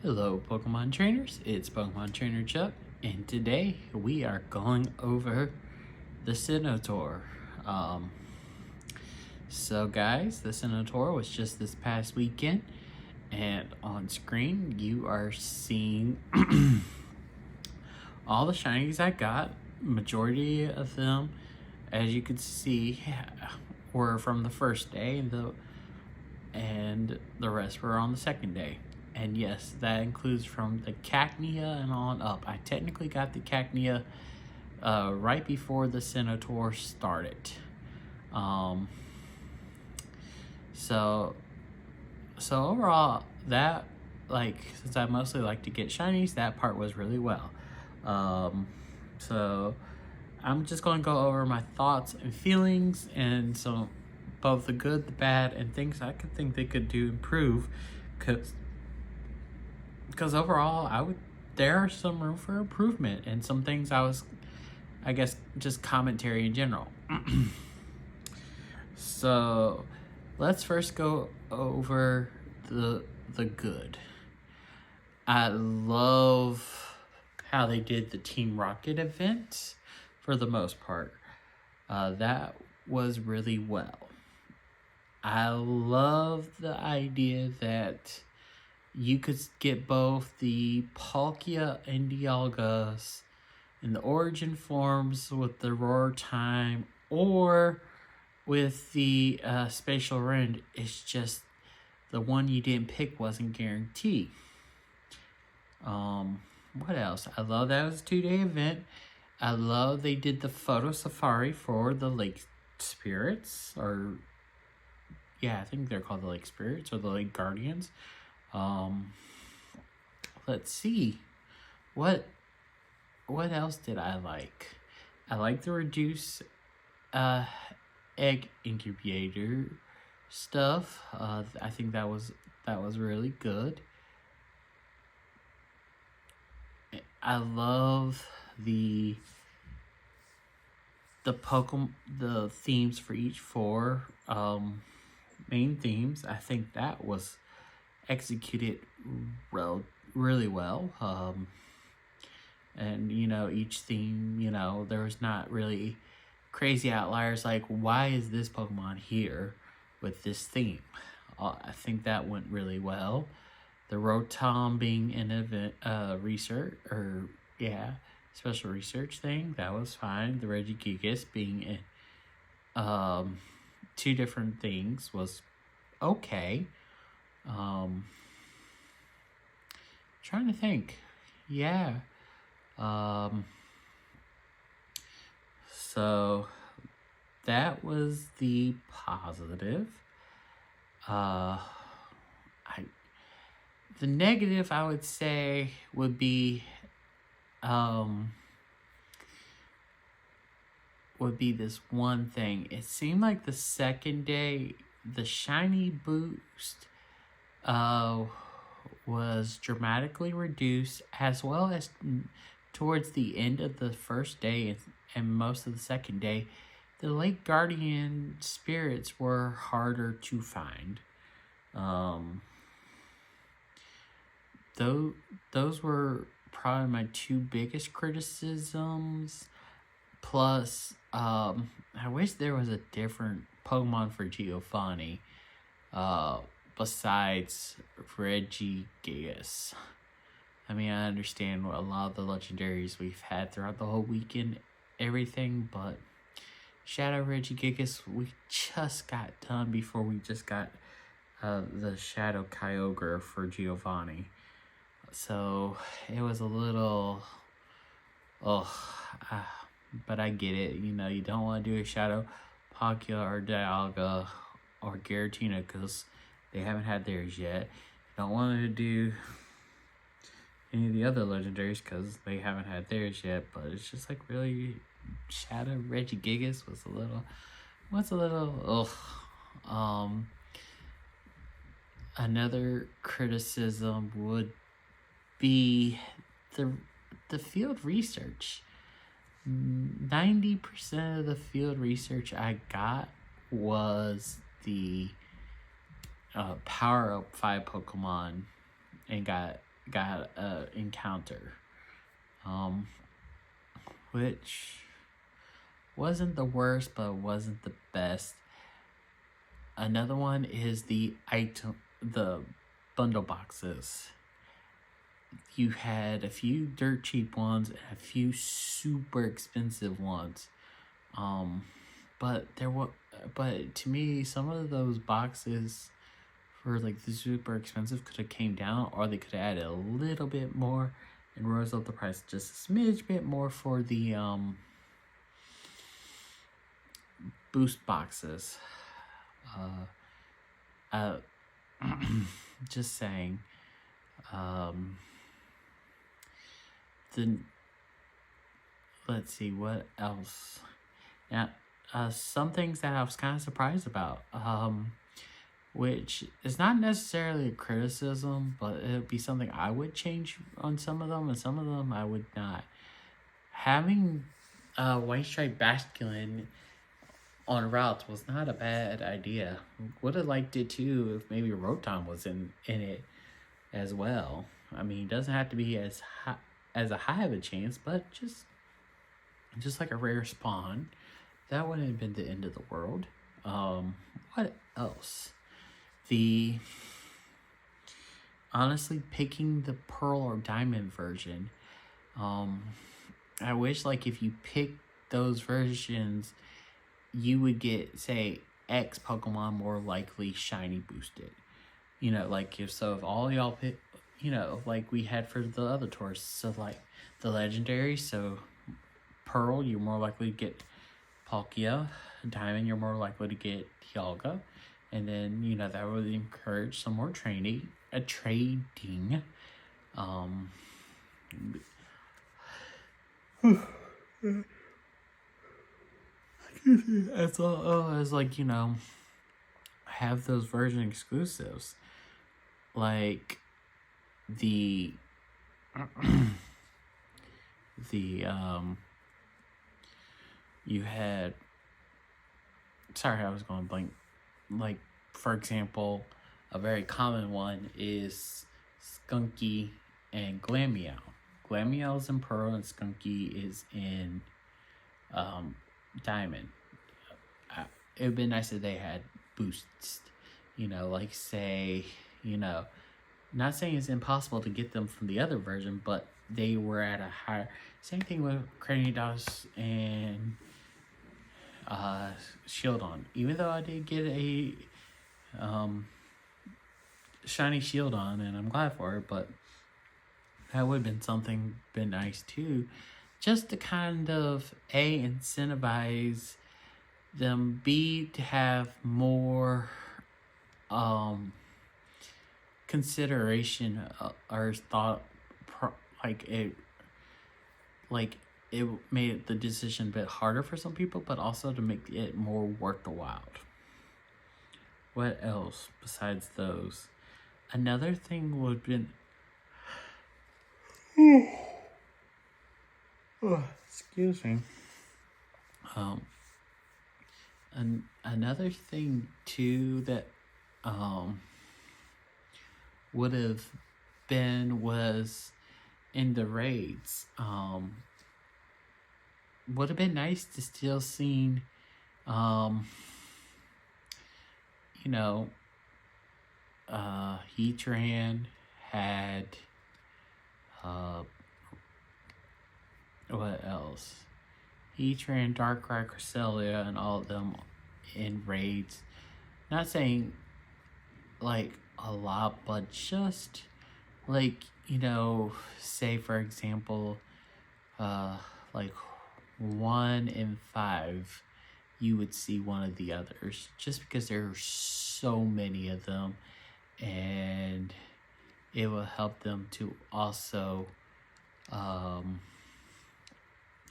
Hello Pokemon trainers, it's Pokemon Trainer Chuck, and today we are going over the Sinnoh. So guys, the Sinnoh was just this past weekend, and on screen you are seeing all the shinies I got. Majority of them, as you can see, were from the first day, and the rest were on the second day. And yes, that includes from the Cacnea and on up. I technically got the Cacnea right before the Sinnoh started. So overall, that, since I mostly like to get shinies, that part was really well. So I'm just going to go over my thoughts and feelings, and so both the good, the bad, and things I could think they could do improve, because overall there are some room for improvement, and some things I guess just commentary in general. So let's first go over the good. I love how they did the Team Rocket event for the most part. That was really well. I love the idea that you could get both the Palkia and Dialgas in the origin forms with the Roar Time, or with the Spatial Rend. It's just the one you didn't pick wasn't guaranteed. What else? I love that it was a 2-day event. I love they did the photo safari for the Lake Spirits, or yeah, I think they're called the Lake Spirits or the Lake Guardians. Let's see, what else did I like? I like the reduce egg incubator stuff. I think that was really good. I love the themes for each 4 main themes. I think that was executed really well. And each theme, there was not really crazy outliers like, why is this Pokemon here with this theme? I think that went really well. The Rotom being an event special research thing, that was fine. The Regigigas being 2 different things was okay. Trying to think. Yeah. So that was the positive. The negative, I would say, would be this one thing. It seemed like the second day, the shiny boost was dramatically reduced, as well as towards the end of the first day and most of the second day, the Lake Guardian spirits were harder to find. Those were probably my 2 biggest criticisms. Plus, I wish there was a different Pokemon for Giovanni besides Regigigas. I mean, I understand a lot of the legendaries we've had throughout the whole weekend, everything, but Shadow Regigigas, we just got done before we just got the Shadow Kyogre for Giovanni. So it was a little, but I get it. You don't want to do a Shadow Palkia or Dialga or Giratina because they haven't had theirs yet. You don't want to do any of the other legendaries because they haven't had theirs yet. But it's just like, really, Shadow Regigigas was a little, another criticism would be the field research. 90% of the field research I got was the power up 5 Pokemon, and got got a encounter, which wasn't the worst, but wasn't the best. Another one is the bundle boxes. You had a few dirt cheap ones and a few super expensive ones. But to me, some of those boxes for like the super expensive could have came down, or they could have added a little bit more and rose up the price just a smidge bit more for the boost boxes. Just saying. Let's see what else. Now, some things that I was kind of surprised about, which is not necessarily a criticism, but it would be something I would change on some of them, and some of them I would not. Having White Stripe Basculin on routes was not a bad idea. Would have liked it too if maybe Rotom was in it as well. I mean, it doesn't have to be as high of a chance, but just like a rare spawn. That wouldn't have been the end of the world. What else? Honestly, picking the Pearl or Diamond version. I wish, like, if you pick those versions, you would get, say, X Pokemon more likely shiny boosted. You know, like, if all y'all pick, you know, like we had for the other tours. So, like, the legendary, so Pearl, you're more likely to get Palkia. Diamond, you're more likely to get Dialga. And then, you know, that would encourage some more trading. As well as, like, you know, have those version exclusives. Like the you had, sorry, I was going blank. Like, for example, a very common one is Skunky and Glameow. Glameow is in Pearl and Skunky is in Diamond. It would be nice if they had boosts. You know, like, say, you know, not saying it's impossible to get them from the other version, but they were at a higher. Same thing with Cranidos and Shieldon. Even though I did get a shiny Shieldon, and I'm glad for it, but that would have been nice too, just to kind of incentivize them, B, to have more consideration or thought, it made the decision a bit harder for some people, but also to make it more worth the while. What else besides those? Another thing would have been excuse me. Another thing too that would have been was in the raids. Would have been nice to still seen, you know, Heatran had what else? Heatran, Darkrai, Cresselia, and all of them in raids. Not saying like a lot, but just like, you know, say for example, like 1 in 5 you would see one of the others, just because there are so many of them, and it will help them to also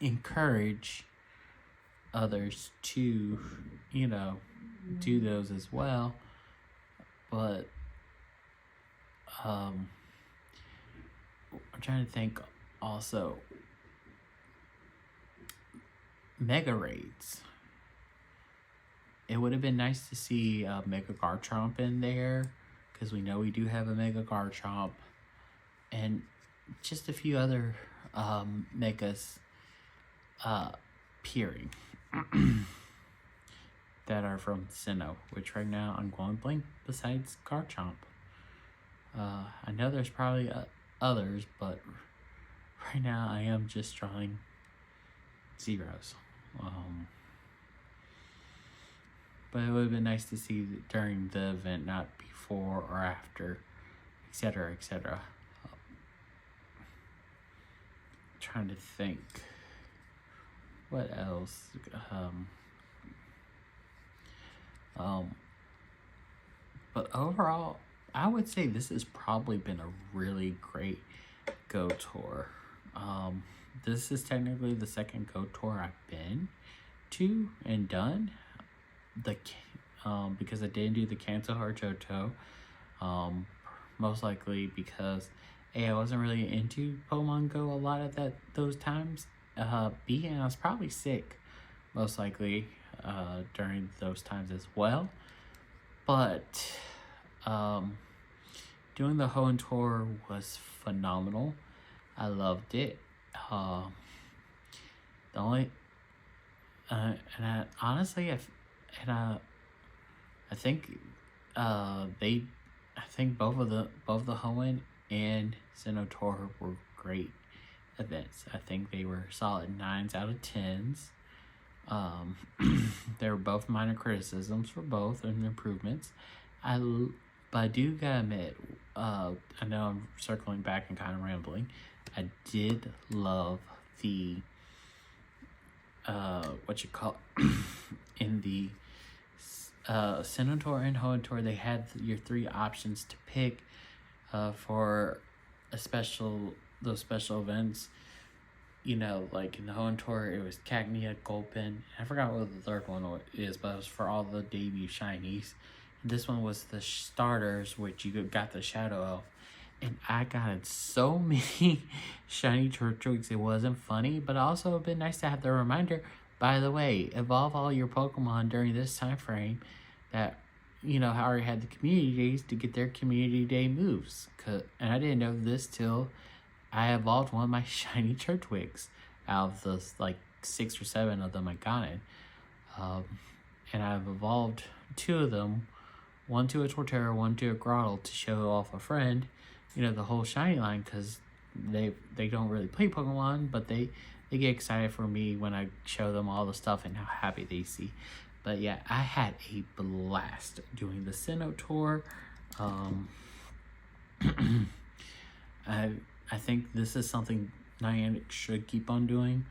encourage others to, you know, do those as well. But I'm trying to think also. Mega raids. It would have been nice to see Mega Garchomp in there, because we know we do have a Mega Garchomp. and just a few other megas appearing that are from Sinnoh, which right now I'm going blank besides Garchomp. I know there's probably others, but right now I am just drawing zeros. But it would have been nice to see during the event, not before or after, etc., etc. Trying to think what else. But overall, I would say this has probably been a really great Go tour. This is technically the second Go tour I've been to and done. Because I didn't do the Kanto or Johto, most likely because A, I wasn't really into Pokemon Go a lot at those times. B, and I was probably sick, most likely, during those times as well. But doing the Hoenn tour was phenomenal. I loved it. The only and I honestly, I think both the Hoenn and Sinnoh tour were great events. I think they were solid 9s out of 10s. There were both minor criticisms for both and improvements. But I do gotta admit, I know I'm circling back and kind of rambling. I did love the in the Sinnoh tour and Hoenn tour, they had your 3 options to pick for those special events. You know, like in the Hoenn tour, it was Cagnia, Gulpin. I forgot what the third one is, but it was for all the debut shinies. And this one was the starters, which you got the Shadow Elf. And I got so many shiny Turtwig, it wasn't funny, but also it would have been nice to have the reminder, by the way, evolve all your Pokemon during this time frame that, you know, already had the community days to get their community day moves. And I didn't know this till I evolved one of my shiny Turtwigs out of the, like, 6 or 7 of them I got in. And I've evolved 2 of them, one to a Torterra, one to a Grottle, to show off a friend, you know, the whole shiny line, because they don't really play Pokemon, but they get excited for me when I show them all the stuff and how happy they see. But yeah, I had a blast doing the Sinnoh tour. I think this is something Niantic should keep on doing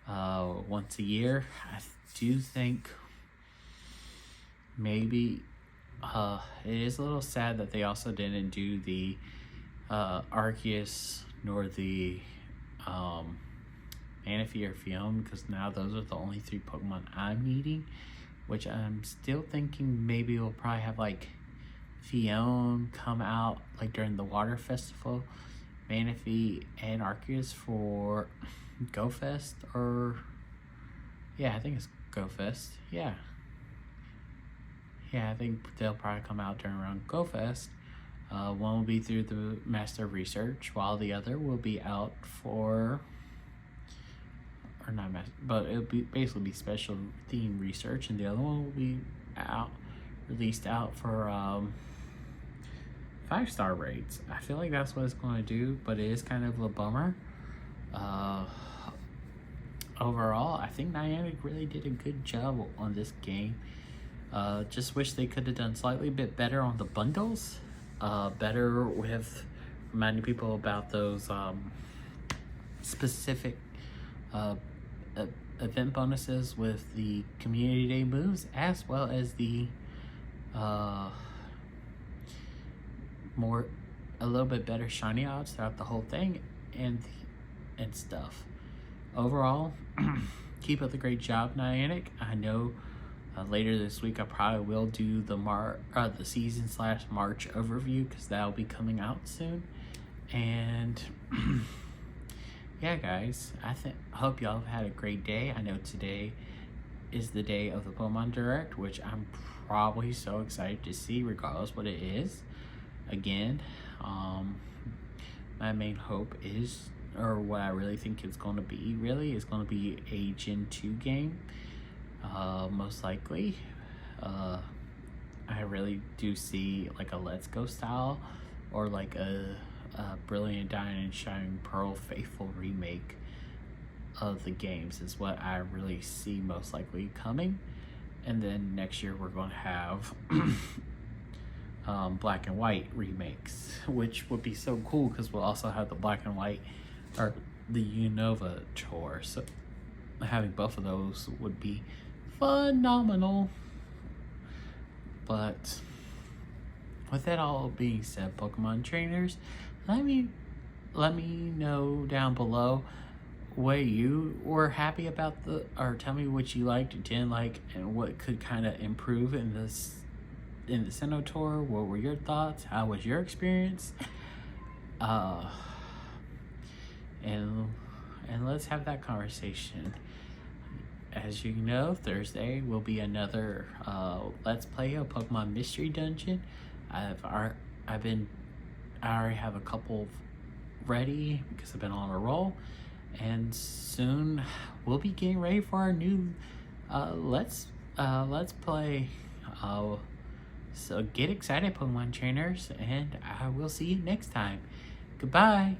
once a year. I do think maybe it is a little sad that they also didn't do the Arceus nor the Manaphy or Fion, because now those are the only 3 Pokemon I'm needing, which I'm still thinking maybe we'll probably have like Fion come out like during the Water Festival, Manaphy and Arceus for Go Fest, or yeah, I think it's Go Fest. Yeah, I think they'll probably come out during around Go Fest. One will be through the Master of Research, while the other will be out for, or not master, but it'll be basically special theme research, and the other one will be released out for 5-star raids. I feel like that's what it's going to do, but it is kind of a bummer. Overall, I think Niantic really did a good job on this game. Just wish they could have done slightly bit better on the bundles. Better with reminding people about those specific event bonuses with the community day moves, as well as the a little bit better shiny odds throughout the whole thing and stuff. Overall, keep up the great job, Niantic. I know later this week I probably will do the season/March overview, because that'll be coming out soon. And yeah, guys, I hope y'all have had a great day. I know today is the day of the Pokemon Direct, which I'm probably so excited to see, regardless what it is. Again, my main hope is, or what I really think it's going to be, is going to be a Gen 2 game, most likely. I really do see like a Let's Go style, or like a Brilliant Diamond and Shining Pearl Faithful remake of the games is what I really see most likely coming. And then next year we're going to have black and white remakes, which would be so cool because we'll also have the black and white, or the Unova tour. So having both of those would be phenomenal. But with that all being said, Pokemon trainers, let me know down below what you were happy about, or tell me what you liked or didn't like, and what could kind of improve in the Sinnoh tour. What were your thoughts? How was your experience? And let's have that conversation. As you know, Thursday will be another Let's Play a Pokemon Mystery Dungeon. I already have a couple ready because I've been on a roll, and soon we'll be getting ready for our new Let's Play. So get excited, Pokemon trainers, and I will see you next time. Goodbye.